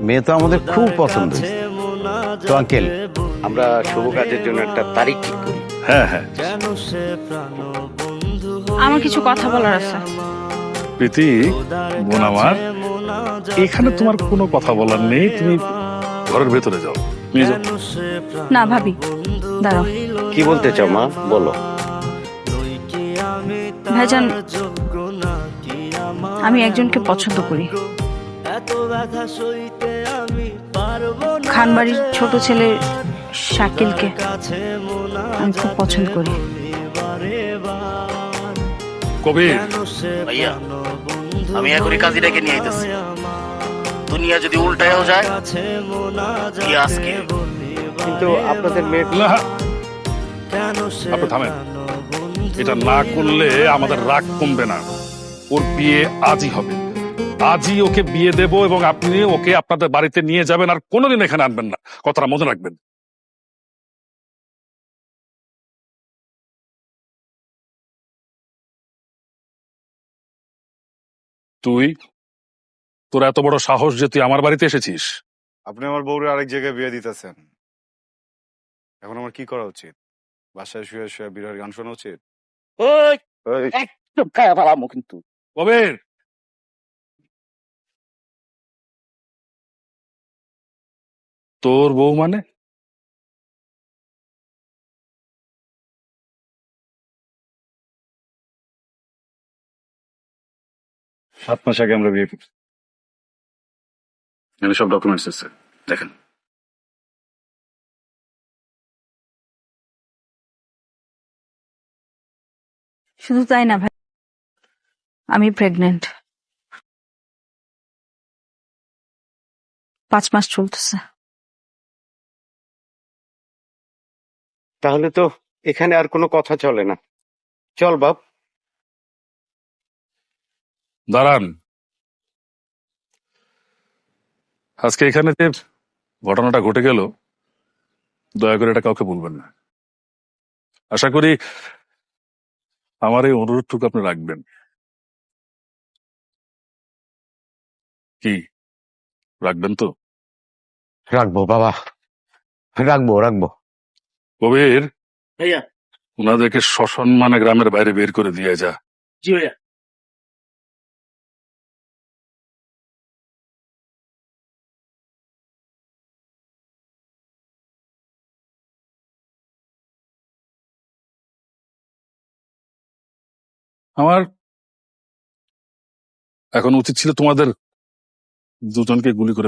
মেয়ে তো আমাদের খুব পছন্দ হয়েছে। তো আঙ্কেল, আমরা শুভ কাজের জন্য একটা তারিখ ঠিক করি। হ্যাঁ হ্যাঁ, আমার কিছু কথা বলার আছে। প্রীতি বোন আমার, এখানে তোমার কোনো কথা বলার নেই, তুমি ঘরের ভেতরে যাও, নিয়ে যাও। না ভাবি, দাঁড়াও। কি বলতে চাও মা, বলো। ভাইজান, আমি একজনকে পছন্দ করি। খানবাড়ির ছোট ছেলে শাকিলকে আমি খুব পছন্দ করি। কবির, ভাইয়া, আমি এখনই কাজীটাকে নিয়ে আইতেছি। দুনিয়া যদি উল্টায়ও যায়, কি আজকে কিন্তু আপনাদের মেয়ে না, আপনি থামেন। এটা না করলে আমাদের রাগ কমবে না। ওর বিয়ে আজই হবে, আজই ওকে বিয়ে দেব, এবং আপনি ওকে আপনাদের বাড়িতে নিয়ে যাবেন, আর কোনোদিন এখানে আনবেন না, কথাটা মনে রাখবেন। তুই, তোর এত বড় সাহস যে তুই আমার বাড়িতে এসেছিস? আপনি আমার বউরে আরেক জায়গায় বিয়ে দিতেছেন, এখন আমার কি করা উচিত? বাসায় শুয়ে শুয়ে বিরহের গান শোনা উচিত? ওই এই, একদম খায়া ফেলামো কিন্তু। কবির, তোর বউ মানে? সাত মাস আগে আমরা বিয়ে করছি। এখানে সব ডকুমেন্টস আছে, দেখেন। শুধু তাই না ভাই, আমি প্রেগনেন্ট। 5 মাস চলতেছে। তাহলে তো এখানে আর কোনো কথা চলে না। চল বাপ। দাঁড়ান, আজকে এখানে যে ঘটনাটা ঘটে গেল, দয়া করে এটা কাউকে বলবেন না। আশা করি আমার এই অনুরোধটুকু আপনি রাখবেন। কি, রাখবেন তো? রাখবো বাবা, রাখবো রাখবো। কবির, ভাইয়া, ওনাদেরকে সসম্মানে গ্রামের বাইরে বের করে দিয়ে যা। জি ভাইয়া। আমার এখন উচিত ছিল তোমাদের দুজনকে গুলি করে